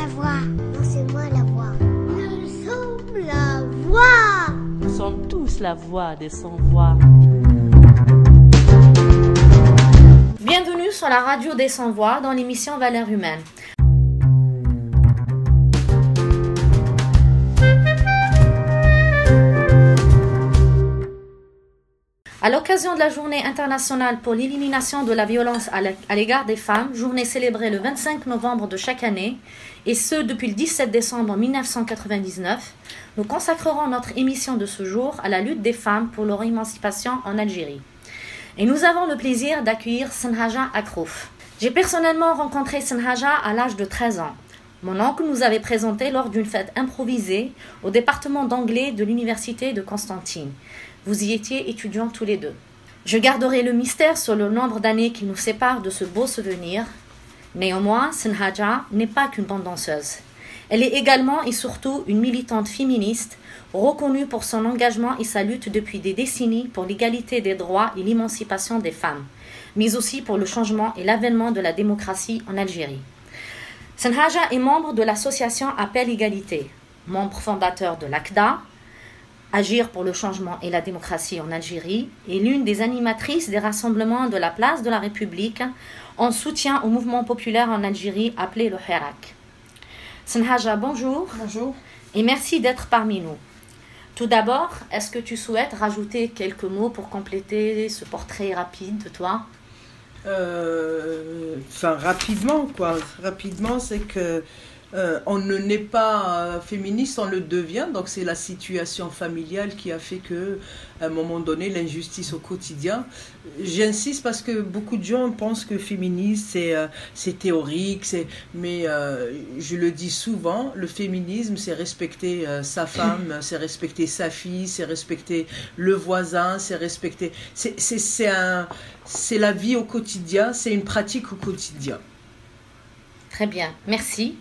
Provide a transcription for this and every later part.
La voix. Non, c'est moi la voix. Nous sommes la voix. Nous sommes tous la voix des sans-voix. Bienvenue sur la radio des sans-voix dans l'émission Valeurs humaines. À l'occasion de la Journée internationale pour l'élimination de la violence à l'égard des femmes, journée célébrée le 25 novembre de chaque année, et ce depuis le 17 décembre 1999, nous consacrerons notre émission de ce jour à la lutte des femmes pour leur émancipation en Algérie. Et nous avons le plaisir d'accueillir Senhaja Akrouf. J'ai personnellement rencontré Senhaja à l'âge de 13 ans. Mon oncle nous avait présenté lors d'une fête improvisée au département d'anglais de l'université de Constantine. Vous y étiez étudiants tous les deux. Je garderai le mystère sur le nombre d'années qui nous séparent de ce beau souvenir. Néanmoins, Senhaja n'est pas qu'une bonne danseuse. Elle est également et surtout une militante féministe, reconnue pour son engagement et sa lutte depuis des décennies pour l'égalité des droits et l'émancipation des femmes, mais aussi pour le changement et l'avènement de la démocratie en Algérie. Senhaja est membre de l'association Appel Égalité, membre fondateur de l'ACDA, Agir pour le changement et la démocratie en Algérie, et l'une des animatrices des rassemblements de la place de la République en soutien au mouvement populaire en Algérie appelé le Hirak. Senhaja, bonjour. Bonjour. Et merci d'être parmi nous. Tout d'abord, est-ce que tu souhaites rajouter quelques mots pour compléter ce portrait rapide de toi? Rapidement, quoi. Rapidement, c'est que on ne naît pas féministe, on le devient. Donc c'est la situation familiale qui a fait que, à un moment donné, l'injustice au quotidien. J'insiste parce que beaucoup de gens pensent que féministe c'est théorique, mais je le dis souvent, le féminisme c'est respecter sa femme, c'est respecter sa fille, c'est respecter le voisin, c'est respecter. C'est la vie au quotidien, c'est une pratique au quotidien. Très bien, merci.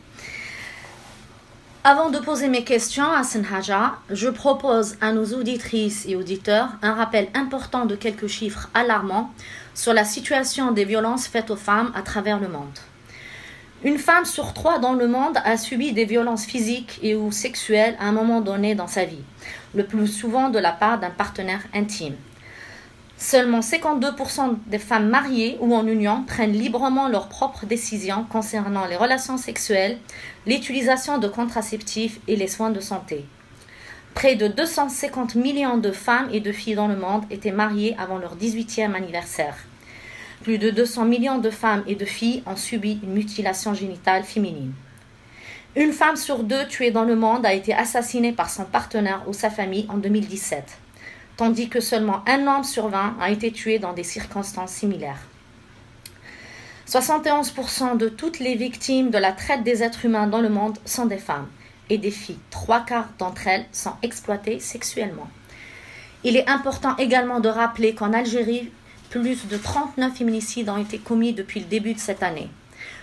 Avant de poser mes questions à Senhaja, je propose à nos auditrices et auditeurs un rappel important de quelques chiffres alarmants sur la situation des violences faites aux femmes à travers le monde. Une femme sur 3 dans le monde a subi des violences physiques et ou sexuelles à un moment donné dans sa vie, le plus souvent de la part d'un partenaire intime. Seulement 52% des femmes mariées ou en union prennent librement leurs propres décisions concernant les relations sexuelles, l'utilisation de contraceptifs et les soins de santé. Près de 250 millions de femmes et de filles dans le monde étaient mariées avant leur 18e anniversaire. Plus de 200 millions de femmes et de filles ont subi une mutilation génitale féminine. Une femme sur 2 tuée dans le monde a été assassinée par son partenaire ou sa famille en 2017. Tandis que seulement un homme sur 20 a été tué dans des circonstances similaires. 71% de toutes les victimes de la traite des êtres humains dans le monde sont des femmes et des filles. 3/4 d'entre elles sont exploitées sexuellement. Il est important également de rappeler qu'en Algérie, plus de 39 féminicides ont été commis depuis le début de cette année.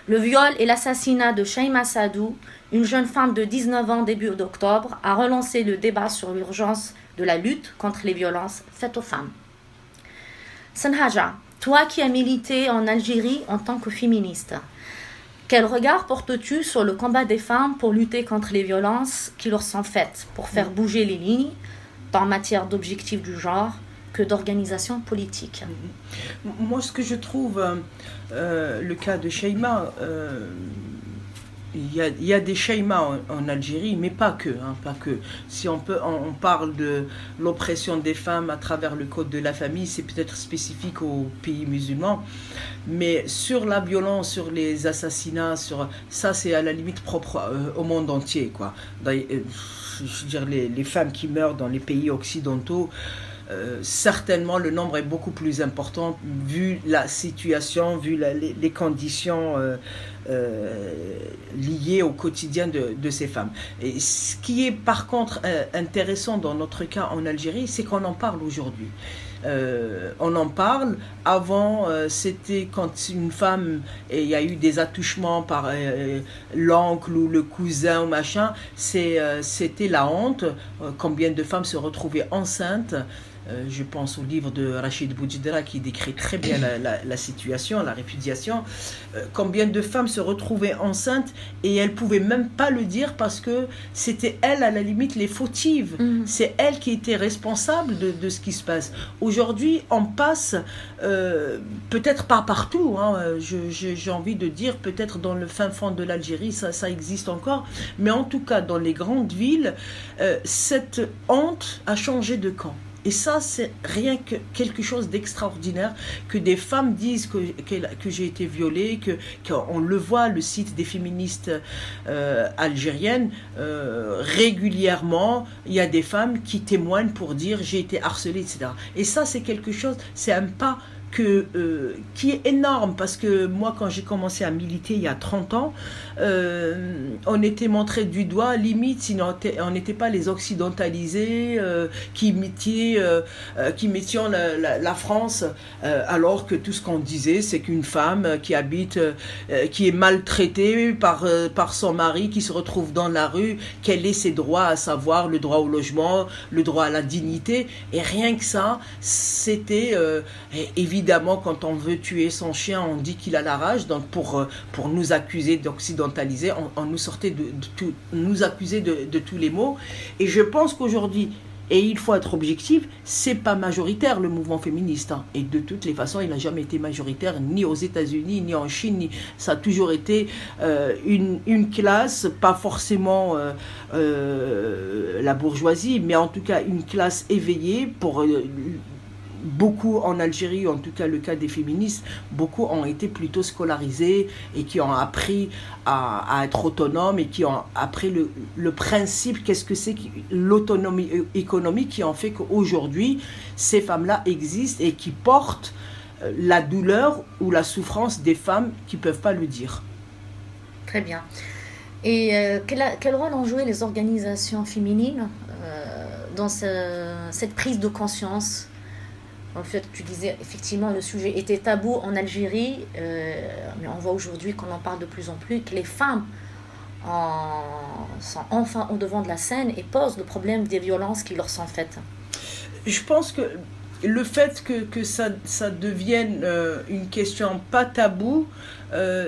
Le viol et l'assassinat de Shaima Sadou, une jeune femme de 19 ans début d'octobre, a relancé le débat sur l'urgence de la lutte contre les violences faites aux femmes. Senhaja, toi qui as milité en Algérie en tant que féministe, quel regard portes-tu sur le combat des femmes pour lutter contre les violences qui leur sont faites, pour faire bouger les lignes, tant en matière d'objectifs du genre que d'organisation politique? Moi, ce que je trouve, le cas de Shaima, il y a des Shaima en Algérie, mais pas que. Pas que. Si on parle de l'oppression des femmes à travers le code de la famille, c'est peut-être spécifique aux pays musulmans. Mais sur la violence, sur les assassinats, ça c'est à la limite propre au monde entier, quoi. Je veux dire, les femmes qui meurent dans les pays occidentaux, certainement le nombre est beaucoup plus important vu la situation, vu les conditions liées au quotidien de ces femmes. Et ce qui est par contre intéressant dans notre cas en Algérie, c'est qu'on en parle aujourd'hui. On en parle. Avant, c'était quand une femme, et il y a eu des attouchements par l'oncle ou le cousin ou machin, c'était la honte. Combien de femmes se retrouvaient enceintes Je pense au livre de Rachid Boudjidra qui décrit très bien la situation, la répudiation. Combien de femmes se retrouvaient enceintes et elles ne pouvaient même pas le dire parce que c'était elles, à la limite, les fautives. C'est elles qui étaient responsables de ce qui se passe. Aujourd'hui, on passe, peut-être pas partout, hein, j'ai envie de dire, peut-être dans le fin fond de l'Algérie, ça existe encore, mais en tout cas, dans les grandes villes, cette honte a changé de camp. Et ça, c'est rien que quelque chose d'extraordinaire, que des femmes disent que j'ai été violée, qu'on le voit, le site des féministes algériennes, régulièrement, il y a des femmes qui témoignent pour dire j'ai été harcelée, etc. Et ça, c'est quelque chose, c'est un pas qui est énorme, parce que moi, quand j'ai commencé à militer il y a 30 ans, on était montré du doigt, limite, sinon on n'était pas les occidentalisés qui mettions la France, alors que tout ce qu'on disait, c'est qu'une femme qui habite, qui est maltraitée par son mari, qui se retrouve dans la rue, quels sont ses droits, à savoir le droit au logement, le droit à la dignité, et rien que ça, c'était évidemment, quand on veut tuer son chien, on dit qu'il a la rage. Donc, pour nous accuser d'occidentaliser, on nous sortait nous accusait de tous les maux. Et je pense qu'aujourd'hui, et il faut être objectif, c'est pas majoritaire le mouvement féministe. Hein. Et de toutes les façons, il n'a jamais été majoritaire, ni aux États-Unis, ni en Chine. Ça a toujours été une classe, pas forcément la bourgeoisie, mais en tout cas une classe éveillée pour... Beaucoup en Algérie, en tout cas le cas des féministes, beaucoup ont été plutôt scolarisés et qui ont appris à être autonomes et qui ont appris le principe, qu'est-ce que c'est l'autonomie économique, qui en fait qu'aujourd'hui, ces femmes-là existent et qui portent la douleur ou la souffrance des femmes qui ne peuvent pas le dire. Très bien. Et quel rôle ont joué les organisations féminines dans cette prise de conscience ? En fait, tu disais, effectivement, le sujet était tabou en Algérie, mais on voit aujourd'hui qu'on en parle de plus en plus, que les femmes sont enfin au devant de la scène et posent le problème des violences qui leur sont faites. Je pense que le fait que ça devienne une question pas taboue,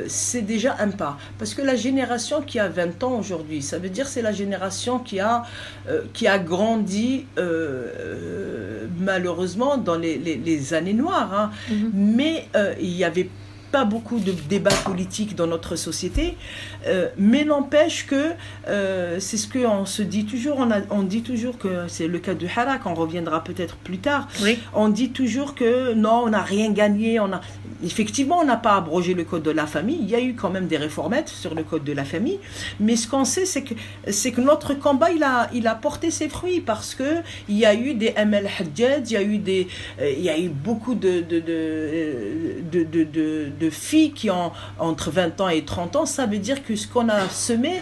c'est déjà un pas. Parce que la génération qui a 20 ans aujourd'hui, ça veut dire c'est la génération qui a grandi malheureusement dans les années noires. Hein. Mais il y avait pas beaucoup de débats politiques dans notre société, mais n'empêche que c'est ce qu'on se dit toujours, on dit toujours que c'est le cas de Harak, on reviendra peut-être plus tard, oui. On dit toujours que non, on n'a rien gagné, effectivement on n'a pas abrogé le code de la famille, il y a eu quand même des réformettes sur le code de la famille, mais ce qu'on sait c'est que notre combat il a porté ses fruits, parce que il y a eu des ML Haddad, il y a eu beaucoup de filles qui ont entre 20 ans et 30 ans, ça veut dire que ce qu'on a semé,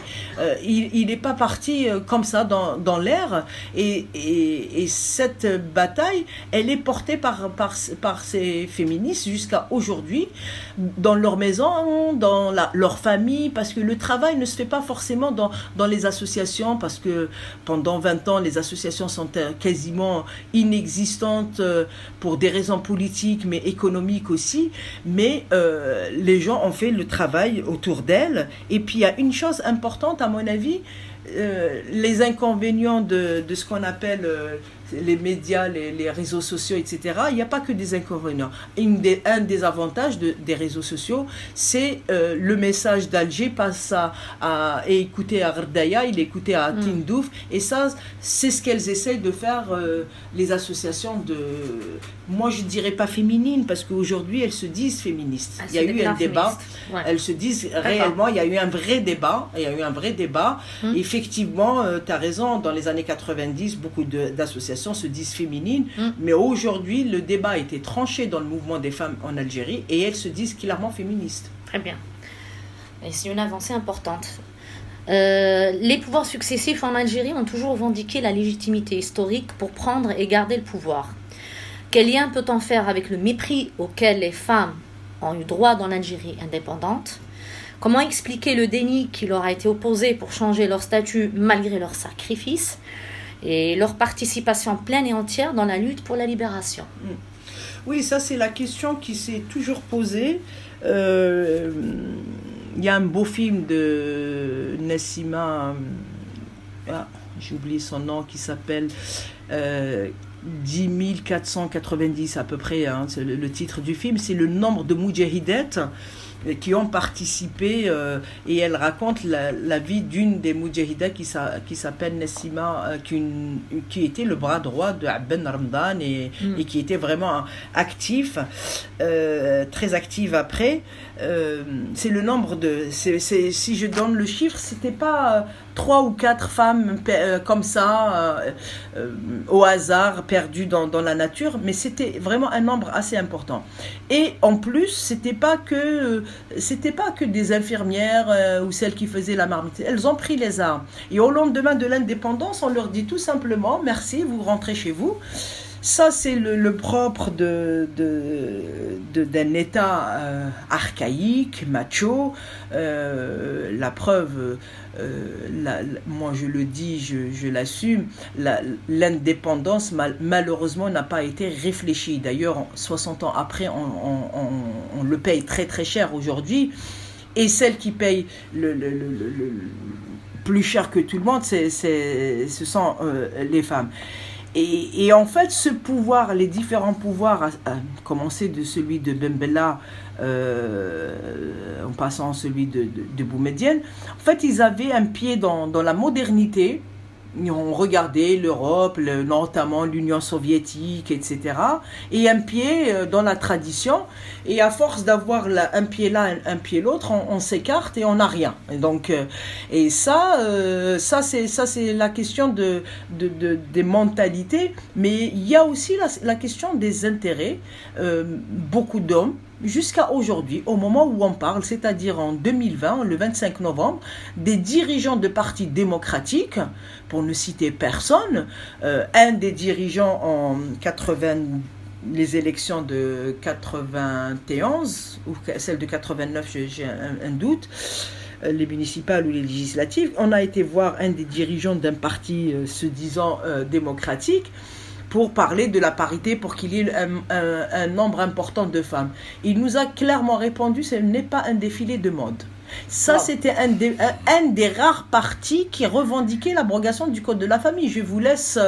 il n'est pas parti comme ça dans l'air, et cette bataille, elle est portée par ces féministes jusqu'à aujourd'hui, dans leur maison, dans leur famille, parce que le travail ne se fait pas forcément dans les associations, parce que pendant 20 ans, les associations sont quasiment inexistantes pour des raisons politiques, mais économiques aussi, mais les gens ont fait le travail autour d'elles. Et puis il y a une chose importante à mon avis, les inconvénients de ce qu'on appelle les médias, les réseaux sociaux, etc. Il n'y a pas que des inconvénients. Un des avantages des réseaux sociaux, c'est le message d'Alger passe à écouter à Rdaya, il écoutait à Tindouf, et ça, c'est ce qu'elles essayent de faire, les associations moi je dirais pas féminines, parce qu'aujourd'hui elles se disent féministes. Il y a eu un débat, ouais. Elles se disent réellement, il y a eu un vrai débat, Effectivement, tu as raison, dans les années 90, beaucoup d'associations se disent féminines, mais aujourd'hui le débat a été tranché dans le mouvement des femmes en Algérie et elles se disent clairement féministes. Très bien. Et c'est une avancée importante. Les pouvoirs successifs en Algérie ont toujours revendiqué la légitimité historique pour prendre et garder le pouvoir. Quel lien peut-on faire avec le mépris auquel les femmes ont eu droit dans l'Algérie indépendante ? Comment expliquer le déni qui leur a été opposé pour changer leur statut malgré leurs sacrifices ? et leur participation pleine et entière dans la lutte pour la libération. Oui, ça c'est la question qui s'est toujours posée. Il y a un beau film de Nassima, j'ai oublié son nom, qui s'appelle 10 490 à peu près, hein, c'est le titre du film. C'est le nombre de moudjahidettes qui ont participé, et elle raconte la vie d'une des moudjahidas qui s'appelle Nassima, qui était le bras droit de Ben Ramadan et qui était vraiment actif, très active après. C'est le nombre de... si je donne le chiffre, c'était pas 3 ou 4 femmes comme ça, au hasard, perdues dans la nature, mais c'était vraiment un nombre assez important. Et en plus, c'était pas que des infirmières ou celles qui faisaient la marmite. Elles ont pris les armes. Et au lendemain de l'indépendance, on leur dit tout simplement, merci, vous rentrez chez vous. Ça, c'est le propre d'un État archaïque, macho. La preuve, moi je le dis, je l'assume, l'indépendance malheureusement n'a pas été réfléchie. D'ailleurs, 60 ans après, on le paye très très cher aujourd'hui. Et celles qui payent le plus cher que tout le monde, ce sont les femmes. Et en fait, ce pouvoir, les différents pouvoirs, à commencer de celui de Ben Bella, en passant celui de Boumedienne, en fait, ils avaient un pied dans la modernité. On regardait l'Europe, notamment l'Union soviétique, etc. Et un pied dans la tradition. Et à force d'avoir un pied là, un pied l'autre, on s'écarte et on n'a rien. Et donc, et ça c'est la question des mentalités. Mais il y a aussi la question des intérêts. Beaucoup d'hommes, jusqu'à aujourd'hui, au moment où on parle, c'est-à-dire en 2020, le 25 novembre, des dirigeants de partis démocratiques, pour ne citer personne, un des dirigeants en les élections de 91 ou celles de 89, j'ai un doute, les municipales ou les législatives, on a été voir un des dirigeants d'un parti se disant démocratique, pour parler de la parité, pour qu'il y ait un nombre important de femmes. Il nous a clairement répondu, ce n'est pas un défilé de mode. Ça, c'était un des rares partis qui revendiquait l'abrogation du Code de la famille. Je vous laisse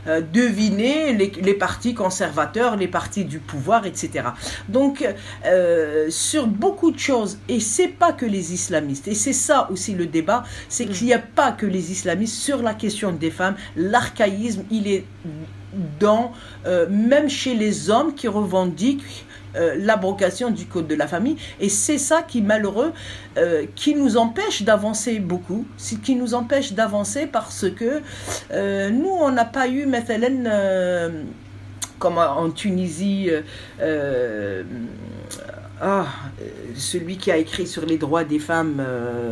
deviner les partis conservateurs, les partis du pouvoir, etc. Donc, sur beaucoup de choses, et c'est pas que les islamistes, et c'est ça aussi le débat, c'est qu'il n'y a pas que les islamistes sur la question des femmes. L'archaïsme, il est même chez les hommes qui revendiquent l'abrogation du Code de la famille, et c'est ça qui est malheureux, qui nous empêche d'avancer beaucoup, qui nous empêche d'avancer parce que nous on n'a pas eu comme en Tunisie celui qui a écrit sur les droits des femmes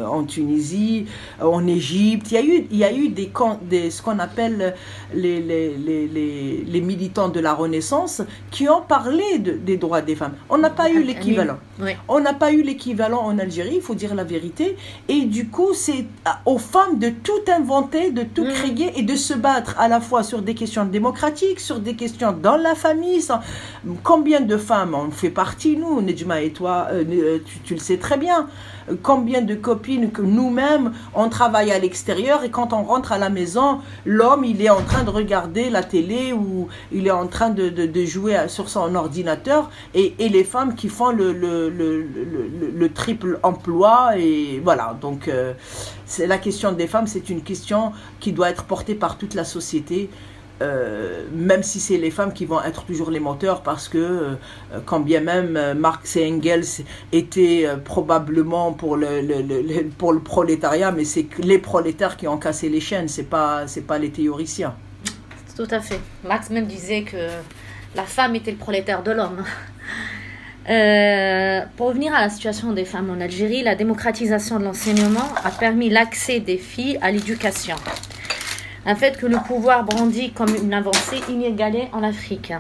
en Tunisie, en Égypte, il y a eu ce qu'on appelle les militants de la Renaissance qui ont parlé des droits des femmes. On n'a pas eu l'équivalent. Oui. On n'a pas eu l'équivalent en Algérie, il faut dire la vérité. Et du coup, c'est aux femmes de tout inventer, de tout créer et de se battre à la fois sur des questions démocratiques, sur des questions dans la famille. Combien de femmes, on fait partie, nous, Nedjma et toi, tu le sais très bien, combien de copines que nous-mêmes, on travaille à l'extérieur et quand on rentre à la maison, l'homme, il est en train de regarder la télé ou il est en train de jouer sur son ordinateur et les femmes qui font le triple emploi et voilà. Donc, c'est la question des femmes, c'est une question qui doit être portée par toute la société. Même si c'est les femmes qui vont être toujours les moteurs parce que quand bien même Marx et Engels étaient probablement pour le prolétariat, mais c'est les prolétaires qui ont cassé les chaînes, c'est pas les théoriciens. Tout à fait. Marx même disait que la femme était le prolétaire de l'homme. Pour revenir à la situation des femmes en Algérie, la démocratisation de l'enseignement a permis l'accès des filles à l'éducation. Un fait que le pouvoir brandit comme une avancée inégalée en Afrique.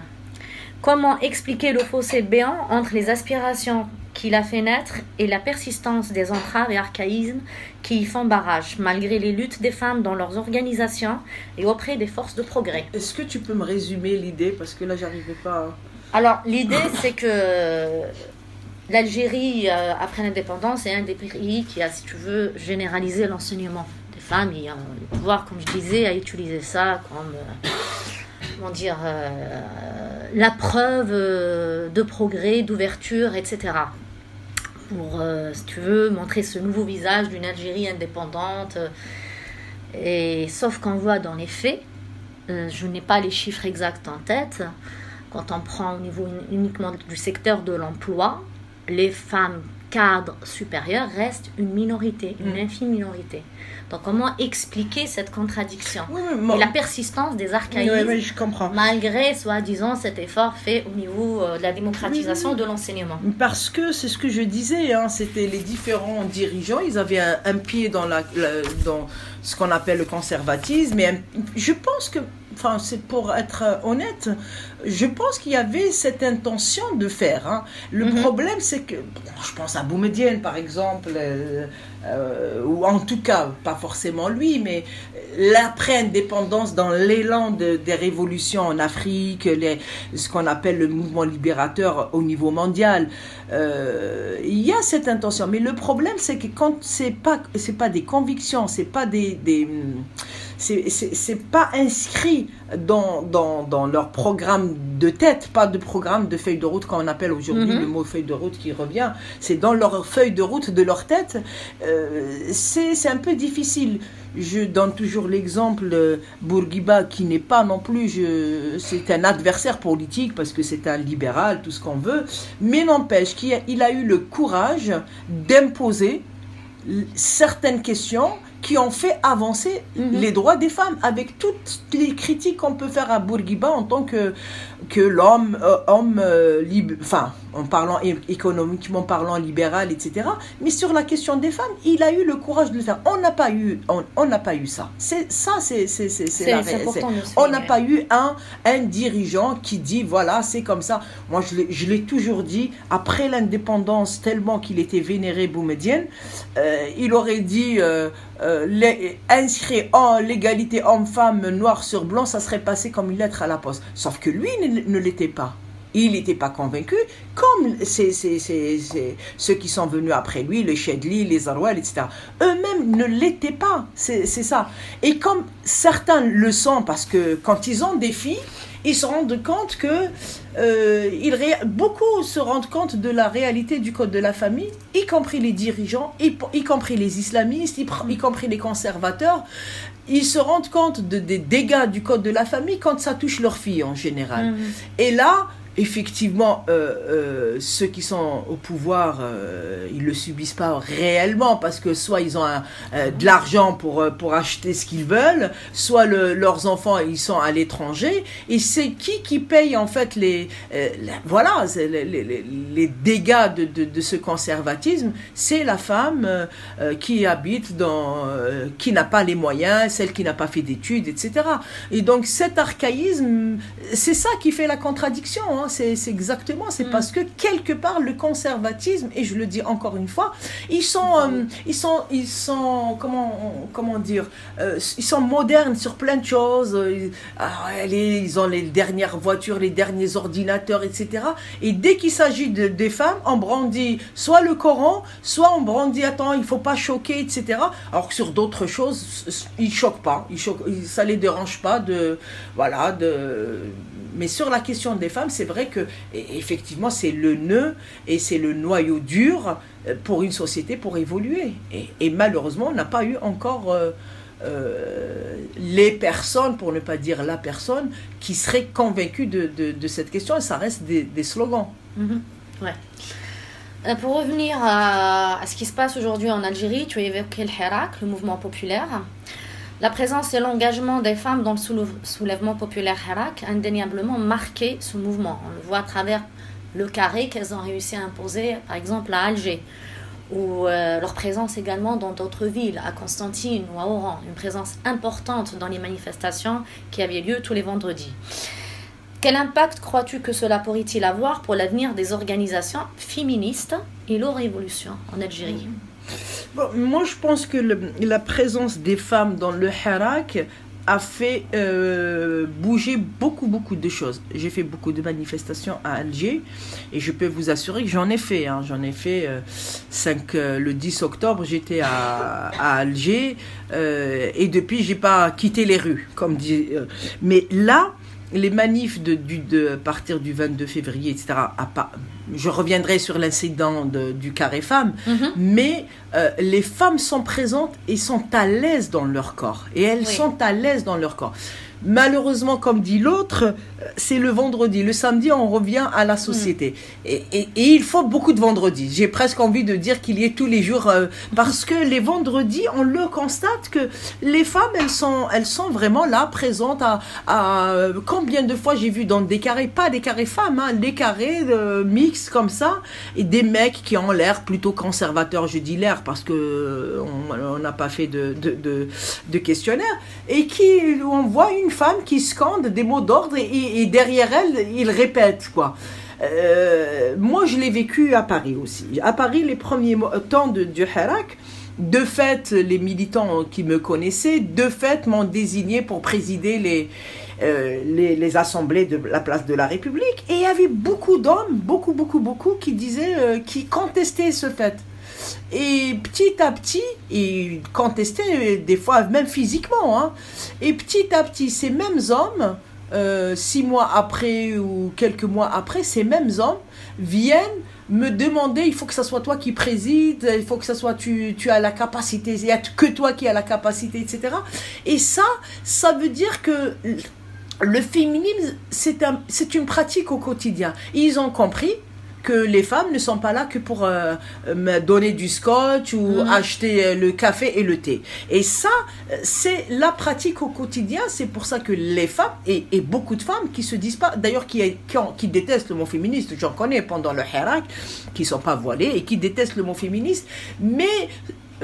Comment expliquer le fossé béant entre les aspirations qui l'a fait naître et la persistance des entraves et archaïsmes qui y font barrage, malgré les luttes des femmes dans leurs organisations et auprès des forces de progrès. Est-ce que tu peux me résumer l'idée? Parce que là, j'arrivais pas à... Alors, l'idée, c'est que l'Algérie, après l'indépendance, est un des pays qui a, si tu veux, généralisé l'enseignement des femmes. Il y a le pouvoir, comme je disais, à utiliser ça comme... comment dire, la preuve de progrès, d'ouverture, etc. Pour, si tu veux, montrer ce nouveau visage d'une Algérie indépendante. Et sauf qu'on voit dans les faits, je n'ai pas les chiffres exacts en tête, quand on prend au niveau uniquement du secteur de l'emploi, les femmes cadres supérieurs restent une minorité, une infime minorité. Donc, comment expliquer cette contradiction et la persistance des archaïsmes je comprends. malgré, soi-disant, cet effort fait au niveau de la démocratisation de l'enseignement? Parce que c'est ce que je disais, hein, c'était les différents dirigeants, ils avaient un pied dans ce qu'on appelle le conservatisme, et je pense que, enfin, c'est pour être honnête, je pense qu'il y avait cette intention de faire. Hein. Le problème, c'est que, je pense à Boumedienne, par exemple, ou en tout cas, pas forcément lui, mais l'après-indépendance, dans l'élan des révolutions en Afrique, ce qu'on appelle le mouvement libérateur au niveau mondial, il y a cette intention. Mais le problème, c'est que quand c'est pas des convictions, c'est pas c'est pas inscrit dans leur programme de tête, pas de programme de feuille de route qu'on appelle aujourd'hui le mot feuille de route qui revient, c'est dans leur feuille de route de leur tête, c'est un peu difficile. Je donne toujours l'exemple de Bourguiba qui n'est pas non plus, c'est un adversaire politique parce que c'est un libéral, tout ce qu'on veut, mais n'empêche qu'il a eu le courage d'imposer certaines questions qui ont fait avancer les droits des femmes, avec toutes les critiques qu'on peut faire à Bourguiba en tant que l'homme, enfin, en parlant économiquement parlant, libéral, etc. Mais sur la question des femmes, il a eu le courage de le faire. On n'a pas eu ça. C'est la réalité. On n'a pas eu un dirigeant qui dit voilà, c'est comme ça. Moi, je l'ai toujours dit, après l'indépendance, tellement qu'il était vénéré, Boumedienne, il aurait dit inscrit en l'égalité homme-femme, noir sur blanc, ça serait passé comme une lettre à la poste. Sauf que lui ne l'était pas. Il n'était pas convaincu, comme ceux qui sont venus après lui, les Chedli, les Arouel, etc. Eux-mêmes ne l'étaient pas, c'est ça. Et comme certains le sont, parce que quand ils ont des filles, ils se rendent compte que beaucoup se rendent compte de la réalité du code de la famille, y compris les dirigeants, y compris les islamistes, y compris les conservateurs. Ils se rendent compte des dégâts du code de la famille quand ça touche leurs filles en général. Et là, effectivement, ceux qui sont au pouvoir, ils le subissent pas réellement parce que soit ils ont de l'argent pour acheter ce qu'ils veulent, soit leurs enfants ils sont à l'étranger, et c'est qui paye en fait les dégâts de ce conservatisme, c'est la femme qui habite qui n'a pas les moyens, celle qui n'a pas fait d'études, etc. Et donc cet archaïsme, c'est ça qui fait la contradiction, hein. C'est exactement, c'est parce que quelque part le conservatisme, et je le dis encore une fois, ils sont comment dire, ils sont modernes sur plein de choses. Ils ont les dernières voitures, les derniers ordinateurs, etc. Et dès qu'il s'agit des femmes, on brandit soit le Coran, soit on brandit attends, il faut pas choquer, etc. Alors que sur d'autres choses, ils choquent pas, ça les dérange pas mais sur la question des femmes, c'est vrai que effectivement c'est le nœud et c'est le noyau dur pour une société pour évoluer. Et malheureusement, on n'a pas eu encore les personnes, pour ne pas dire la personne, qui serait convaincue de cette question. Et ça reste des slogans. Ouais. Pour revenir à ce qui se passe aujourd'hui en Algérie, tu as évoqué le Hirak, le mouvement populaire. La présence et l'engagement des femmes dans le soulèvement populaire Hirak a indéniablement marqué ce mouvement. On le voit à travers le carré qu'elles ont réussi à imposer, par exemple à Alger, ou leur présence également dans d'autres villes, à Constantine ou à Oran, une présence importante dans les manifestations qui avaient lieu tous les vendredis. Quel impact crois-tu que cela pourrait-il avoir pour l'avenir des organisations féministes et leur évolution en Algérie. Bon, moi, je pense que la présence des femmes dans le Hirak a fait bouger beaucoup de choses. J'ai fait beaucoup de manifestations à Alger et je peux vous assurer que j'en ai fait. Hein. J'en ai fait 5 le 10 octobre, j'étais à Alger et depuis, j'ai pas quitté les rues, comme dit. Mais là, les manifs de partir du 22 février, etc., je reviendrai sur l'incident du carré femmes, mais les femmes sont présentes et sont à l'aise dans leur corps. Et elles sont à l'aise dans leur corps. Malheureusement, comme dit l'autre, c'est le vendredi. Le samedi, on revient à la société. Et il faut beaucoup de vendredis. J'ai presque envie de dire qu'il y ait tous les jours, parce que les vendredis, on le constate que les femmes, elles sont vraiment là, présentes à combien de fois j'ai vu dans des carrés, pas des carrés femmes, hein, des carrés mixtes comme ça, et des mecs qui ont l'air plutôt conservateurs, je dis l'air parce que on n'a pas fait de questionnaire, et on voit une femme qui scande des mots d'ordre et derrière elle, il répète quoi. Moi, je l'ai vécu à Paris aussi. À Paris, les premiers temps du Hirak, de fait, les militants qui me connaissaient, de fait, m'ont désigné pour présider les assemblées de la place de la République. Et il y avait beaucoup d'hommes, beaucoup, qui disaient, qui contestaient ce fait. Et petit à petit, ils contestaient des fois même physiquement, hein. Et petit à petit, ces mêmes hommes, 6 mois après ou quelques mois après, ces mêmes hommes viennent me demander, il faut que ça soit toi qui préside, il faut que ça soit tu as la capacité, il n'y a que toi qui as la capacité, etc. Et ça veut dire que le féminisme, c'est une pratique au quotidien. Ils ont compris que les femmes ne sont pas là que pour me donner du scotch ou acheter le café et le thé. Et ça, c'est la pratique au quotidien. C'est pour ça que les femmes, et beaucoup de femmes qui se disent pas, d'ailleurs qui détestent le mot féministe, j'en connais pendant le Hirak, qui sont pas voilées et qui détestent le mot féministe, mais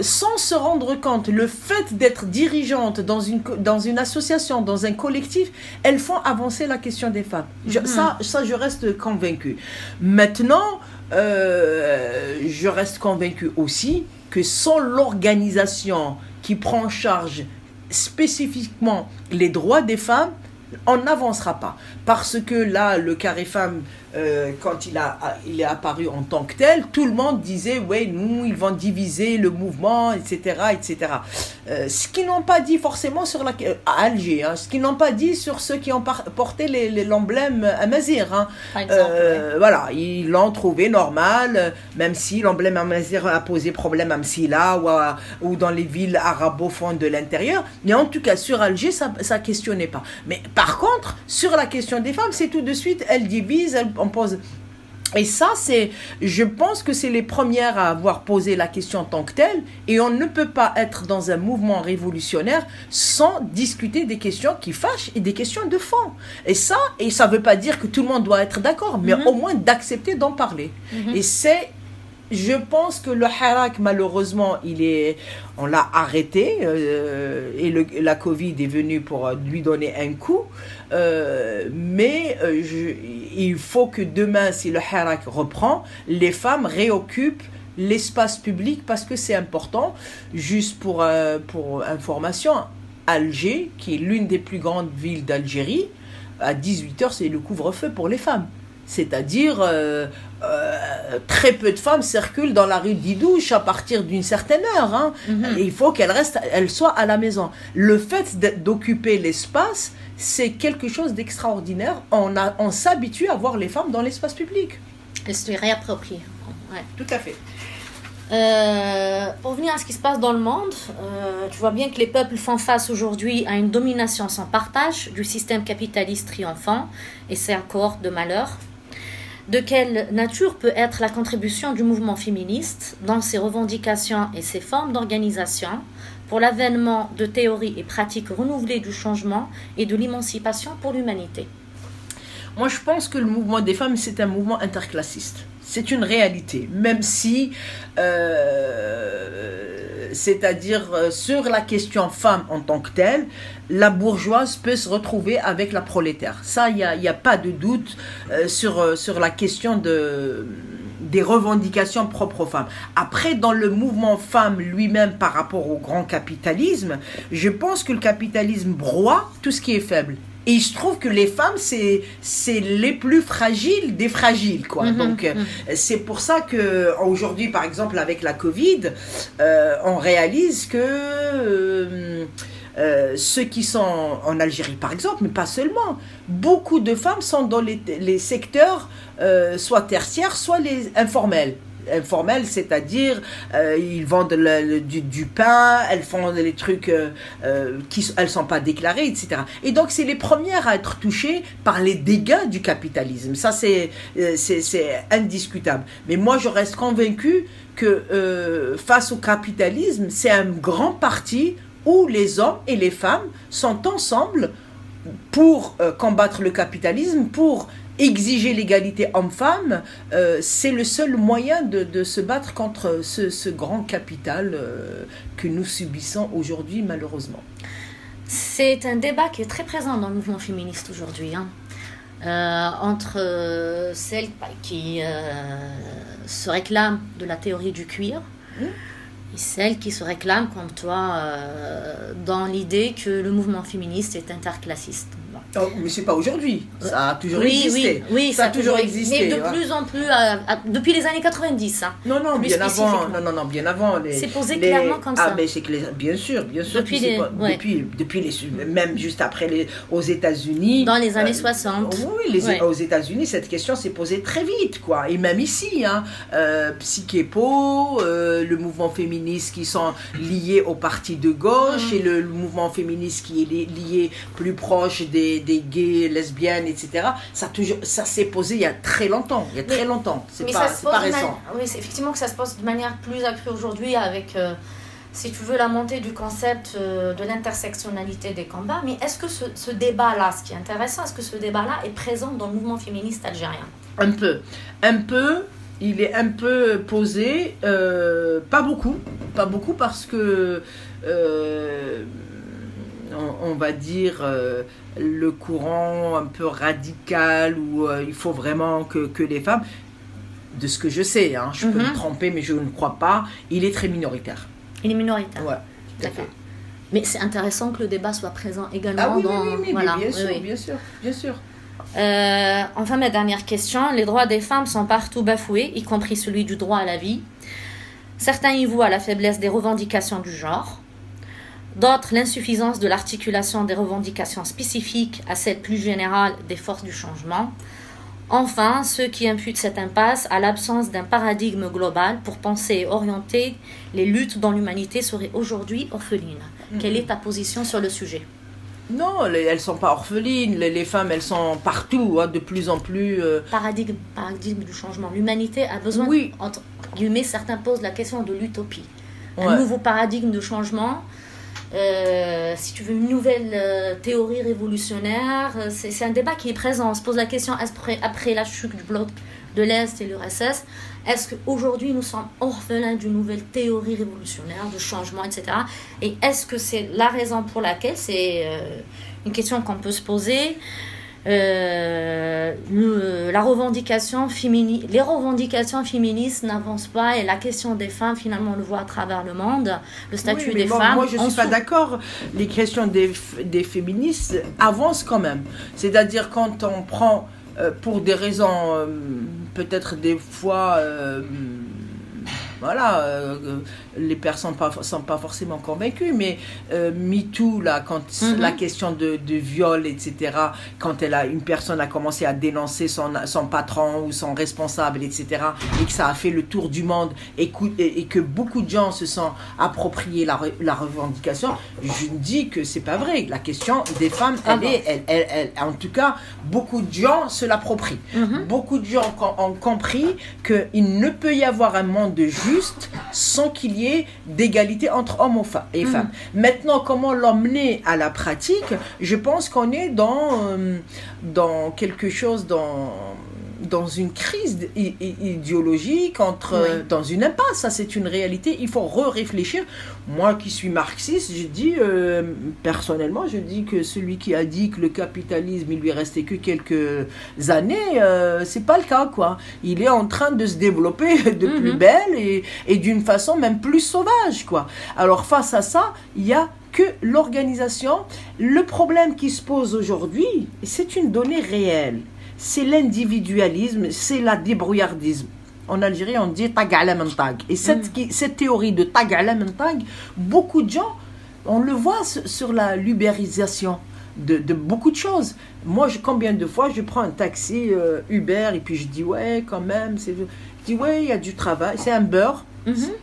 sans se rendre compte, le fait d'être dirigeante dans une association, dans un collectif, elles font avancer la question des femmes. Ça, je reste convaincue. Maintenant, je reste convaincue aussi que sans l'organisation qui prend en charge spécifiquement les droits des femmes, on n'avancera pas. Parce que là, le carré femme, quand il est apparu en tant que tel, tout le monde disait, ouais, nous, ils vont diviser le mouvement, etc., etc. Ce qu'ils n'ont pas dit forcément à Alger, hein, ce qu'ils n'ont pas dit sur ceux qui ont porté l'emblème Amazigh. Hein. Par exemple, voilà, ils l'ont trouvé normal, même si l'emblème Amazigh a posé problème à Msila ou dans les villes arabophones de l'intérieur. Mais en tout cas, sur Alger, ça questionnait pas. Mais par contre, sur la question des femmes, c'est tout de suite, elles divisent, on pose. Et ça, je pense que c'est les premières à avoir posé la question en tant que telle, et on ne peut pas être dans un mouvement révolutionnaire sans discuter des questions qui fâchent et des questions de fond. Et ça veut pas dire que tout le monde doit être d'accord, mais au moins d'accepter d'en parler. Et je pense que le Hirak, malheureusement, on l'a arrêté et la Covid est venue pour lui donner un coup. Mais il faut que demain, si le Hirak reprend, les femmes réoccupent l'espace public parce que c'est important. Juste pour information, Alger, qui est l'une des plus grandes villes d'Algérie, à 18h, c'est le couvre-feu pour les femmes. C'est-à-dire, très peu de femmes circulent dans la rue d'Idouche à partir d'une certaine heure. Hein. Et il faut qu'elles soient à la maison. Le fait d'occuper l'espace, c'est quelque chose d'extraordinaire. On s'habitue à voir les femmes dans l'espace public. Elles se réapproprient. Ouais. Tout à fait. Pour venir à ce qui se passe dans le monde, tu vois bien que les peuples font face aujourd'hui à une domination sans partage du système capitaliste triomphant et ses accords de malheur. De quelle nature peut être la contribution du mouvement féministe dans ses revendications et ses formes d'organisation pour l'avènement de théories et pratiques renouvelées du changement et de l'émancipation pour l'humanité? Moi, je pense que le mouvement des femmes, c'est un mouvement interclassiste. C'est une réalité, même si, c'est-à-dire sur la question femme en tant que telle, la bourgeoise peut se retrouver avec la prolétaire. Ça, il y a pas de doute sur la question des revendications propres aux femmes. Après, dans le mouvement femme lui-même par rapport au grand capitalisme, je pense que le capitalisme broie tout ce qui est faible. Et il se trouve que les femmes, c'est les plus fragiles des fragiles, quoi. Donc, c'est pour ça que aujourd'hui, par exemple, avec la Covid, on réalise que ceux qui sont en Algérie, par exemple, mais pas seulement, beaucoup de femmes sont dans les secteurs soit tertiaires, soit les informels. Informels, c'est-à-dire ils vendent du pain, elles font les trucs elles sont pas déclarées, etc. Et donc c'est les premières à être touchées par les dégâts du capitalisme. Ça c'est indiscutable. Mais moi je reste convaincue que face au capitalisme, c'est un grand parti où les hommes et les femmes sont ensemble pour combattre le capitalisme, pour exiger l'égalité homme-femme. C'est le seul moyen de se battre contre ce grand capital que nous subissons aujourd'hui, malheureusement. C'est un débat qui est très présent dans le mouvement féministe aujourd'hui, entre celles qui se réclament de la théorie du cuir, et celles qui se réclament, comme toi, dans l'idée que le mouvement féministe est interclassiste. Oh, mais c'est pas aujourd'hui, ça a toujours existé. Oui, ça a toujours existé. Mais de plus en plus, depuis les années 90. Non, bien avant. Bien avant. C'est posé clairement comme ça. Ah, mais c'est clair, bien sûr. Depuis même juste après aux États-Unis. Dans les années 60. Aux États-Unis, cette question s'est posée très vite, quoi. Et même ici, Psychepo, le mouvement féministe qui sont liés au parti de gauche et le mouvement féministe qui est lié plus proche des gays, lesbiennes, etc. Ça s'est posé il y a très longtemps. C'est pas récent. Oui, c'est effectivement que ça se pose de manière plus accrue aujourd'hui avec, si tu veux, la montée du concept de l'intersectionnalité des combats. Mais est-ce que ce débat-là, ce qui est intéressant, est-ce que ce débat-là est présent dans le mouvement féministe algérien ? Un peu. Il est un peu posé, pas beaucoup parce que on va dire le courant un peu radical où il faut vraiment que les femmes, de ce que je sais, je peux me tromper mais je ne crois pas, il est très minoritaire. Il est minoritaire. Ouais, d'accord. Mais c'est intéressant que le débat soit présent également. Ah oui, dans... oui, voilà. bien sûr. Enfin, ma dernière question. Les droits des femmes sont partout bafoués, y compris celui du droit à la vie. Certains y voient la faiblesse des revendications du genre. D'autres, l'insuffisance de l'articulation des revendications spécifiques à celles plus générales des forces du changement. Enfin, ceux qui imputent cette impasse à l'absence d'un paradigme global pour penser et orienter les luttes dont l'humanité serait aujourd'hui orpheline. Quelle est ta position sur le sujet ? Non, elles ne sont pas orphelines. Les femmes, elles sont partout, de plus en plus... Paradigme du changement. L'humanité a besoin, entre guillemets, certains posent la question de l'utopie. Un nouveau paradigme de changement... si tu veux une nouvelle théorie révolutionnaire, c'est un débat qui est présent. On se pose la question, après la chute du bloc de l'Est et l'URSS, est-ce qu'aujourd'hui nous sommes orphelins d'une nouvelle théorie révolutionnaire, de changement, etc. Et est-ce que c'est la raison pour laquelle, c'est une question qu'on peut se poser, les revendications féministes n'avancent pas et la question des femmes, finalement, on le voit à travers le monde, le statut des femmes. Moi, je ne suis pas d'accord. Les questions des féministes avancent quand même. C'est-à-dire quand on prend, pour des raisons peut-être des fois... les personnes ne sont pas forcément convaincues, mais MeToo, là, quand la question de viol, etc., quand une personne a commencé à dénoncer son patron ou son responsable, etc., et que ça a fait le tour du monde, et que beaucoup de gens se sont appropriés la revendication, je me dis que c'est pas vrai. La question des femmes, en tout cas, beaucoup de gens se l'approprient. Beaucoup de gens ont compris qu'il ne peut y avoir un monde juste sans qu'il y ait d'égalité entre hommes et femmes. Maintenant, comment l'emmener à la pratique? Je pense qu'on est dans quelque chose, dans une crise idéologique, dans une impasse. Ça, c'est une réalité. Il faut réfléchir. Moi qui suis marxiste, je dis, personnellement, je dis que celui qui a dit que le capitalisme, il lui restait que quelques années, c'est pas le cas, quoi. Il est en train de se développer de plus belle et d'une façon même plus sauvage, quoi. Alors, face à ça, il y a que l'organisation. Le problème qui se pose aujourd'hui, c'est une donnée réelle. C'est l'individualisme, c'est la débrouillardisme. En Algérie, on dit tag ala men tag. Et cette théorie de tag ala men tag, beaucoup de gens, on le voit sur la libéralisation de beaucoup de choses. Moi, combien de fois je prends un taxi Uber et puis je dis ouais, quand même, je dis ouais, il y a du travail. C'est un beurre,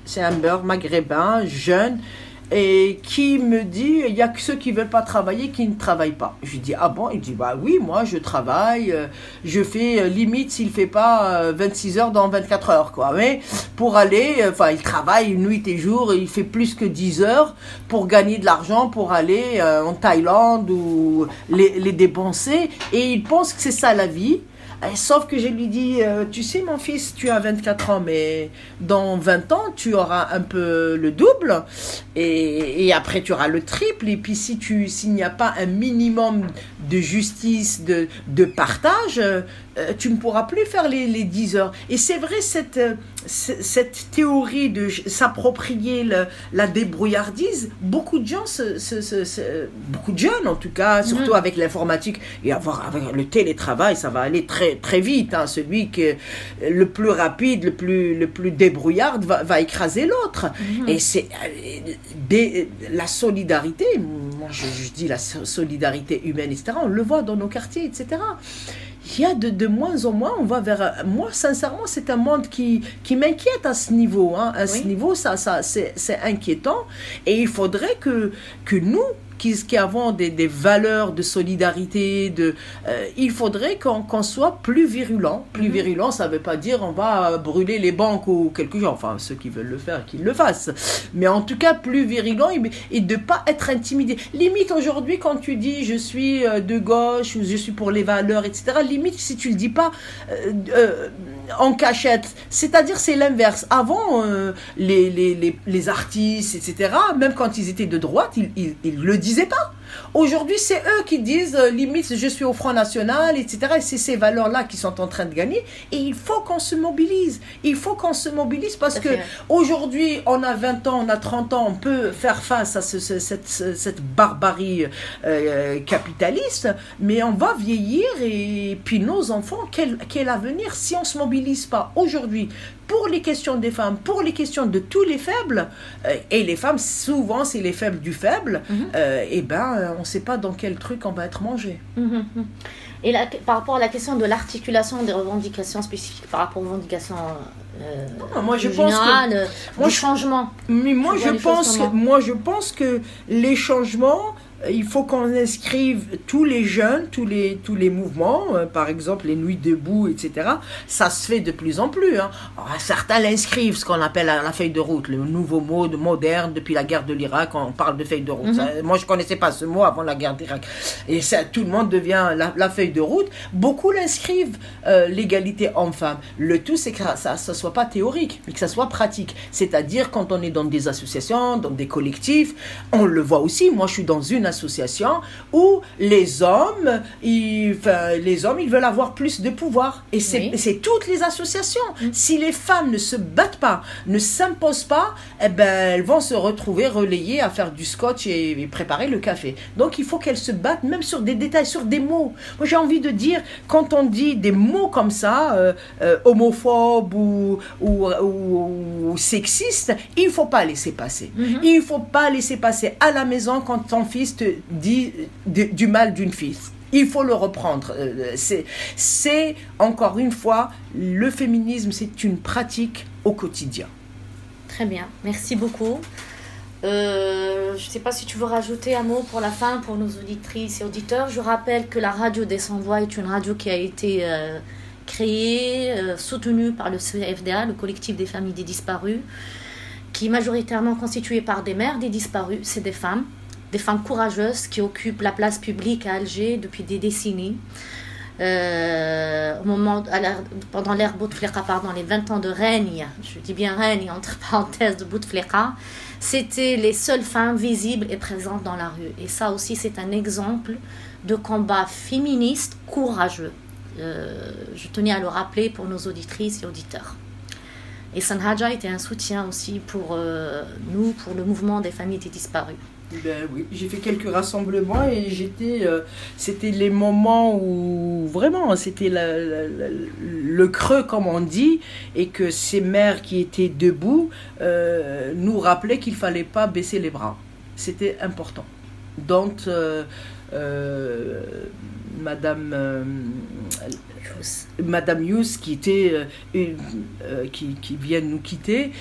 c'est un beurre maghrébin, jeune. Et qui me dit, il y a que ceux qui ne veulent pas travailler qui ne travaillent pas. Je lui dis, ah bon? Il dit, bah oui, moi je travaille, je fais limite s'il ne fait pas 26 heures dans 24 heures, quoi. Mais pour aller, il travaille nuit et jour, il fait plus que 10 heures pour gagner de l'argent, pour aller en Thaïlande ou les dépenser. Et il pense que c'est ça la vie. Sauf que je lui dis, tu sais mon fils, tu as 24 ans, mais dans 20 ans, tu auras un peu le double, et après tu auras le triple, et puis s'il n'y a pas un minimum de justice, de partage, tu ne pourras plus faire les 10 heures. Et c'est vrai, cette théorie de s'approprier la débrouillardise, beaucoup de gens, beaucoup de jeunes en tout cas, surtout avec l'informatique, et avec le télétravail, ça va aller très très vite, hein. Celui qui est le plus rapide, le plus débrouillard va écraser l'autre. Et c'est la solidarité, moi je dis la solidarité humaine, etc., on le voit dans nos quartiers, etc. Il y a de moins en moins, on va vers... Moi, sincèrement, c'est un monde qui m'inquiète à ce niveau, hein. À ce niveau, ça c'est inquiétant. Et il faudrait que nous, qui avons des valeurs de solidarité, il faudrait qu'on soit plus virulent. Plus virulent, ça ne veut pas dire on va brûler les banques ou quelque chose. Enfin, ceux qui veulent le faire, qu'ils le fassent. Mais en tout cas, plus virulent et de ne pas être intimidé. Limite, aujourd'hui, quand tu dis je suis de gauche ou je suis pour les valeurs, etc., limite, si tu ne le dis pas en cachette, c'est-à-dire c'est l'inverse. Avant, les artistes, etc., même quand ils étaient de droite, ils le disaient pas. Aujourd'hui, c'est eux qui disent limite je suis au Front National, etc. Et c'est ces valeurs-là qui sont en train de gagner. Et il faut qu'on se mobilise. Il faut qu'on se mobilise parce que aujourd'hui, on a 20 ans, on a 30 ans, on peut faire face à cette barbarie capitaliste, mais on va vieillir et puis nos enfants, quel avenir si on se mobilise pas aujourd'hui pour les questions des femmes, pour les questions de tous les faibles, et les femmes, souvent, c'est les faibles du faible, et on ne sait pas dans quel truc on va être mangé. Et là, par rapport à la question de l'articulation des revendications spécifiques par rapport aux revendications générales, du changement. Mais moi, je pense que les changements, il faut qu'on inscrive tous les jeunes, tous les mouvements, par exemple les nuits debout, etc. Ça se fait de plus en plus. Hein. Alors, certains l'inscrivent, ce qu'on appelle la feuille de route, le nouveau mot moderne depuis la guerre de l'Irak, on parle de feuille de route. Moi, je ne connaissais pas ce mot avant la guerre d'Irak. Et ça, tout le monde devient la feuille de route. Beaucoup l'inscrivent, l'égalité homme-femme. Le tout, c'est que ça ne soit pas théorique, mais que ça soit pratique. C'est-à-dire, quand on est dans des associations, dans des collectifs, on le voit aussi. Moi, je suis dans une association où les hommes ils veulent avoir plus de pouvoir et c'est toutes les associations. Si les femmes ne se battent pas, ne s'imposent pas, elles vont se retrouver relayées à faire du scotch et préparer le café. Donc il faut qu'elles se battent même sur des détails, sur des mots. Moi j'ai envie de dire, quand on dit des mots comme ça, homophobes ou sexistes, il ne faut pas laisser passer. Il ne faut pas laisser passer à la maison quand ton fils te dit du mal d'une fille. Il faut le reprendre. C'est encore une fois, le féminisme, c'est une pratique au quotidien. Très bien, merci beaucoup. Je ne sais pas si tu veux rajouter un mot pour la fin, pour nos auditrices et auditeurs. Je rappelle que la radio des Sans-Voix est une radio qui a été créée, soutenue par le CFDA, le collectif des familles des disparus, qui est majoritairement constitué par des mères des disparus. C'est des femmes courageuses qui occupent la place publique à Alger depuis des décennies. pendant l'ère Bouteflika, pardon, les 20 ans de règne, je dis bien règne entre parenthèses de Bouteflika, c'était les seules femmes visibles et présentes dans la rue. Et ça aussi, c'est un exemple de combat féministe courageux. Je tenais à le rappeler pour nos auditrices et auditeurs. Et Sanhaja était un soutien aussi pour nous, pour le mouvement des familles des disparus. Ben oui, j'ai fait quelques rassemblements et c'était les moments où vraiment c'était le creux comme on dit, et que ces mères qui étaient debout nous rappelaient qu'il fallait pas baisser les bras. C'était important. Donc Madame Yous qui était qui vient nous quitter,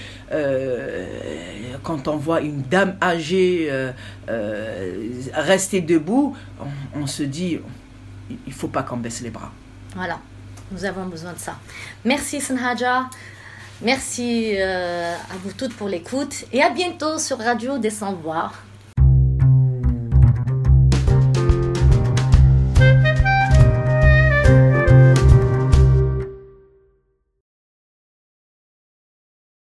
quand on voit une dame âgée rester debout, on se dit il faut pas qu'on baisse les bras. Voilà, nous avons besoin de ça. Merci Sanhaja, merci à vous toutes pour l'écoute et à bientôt sur Radio des Sans Voix.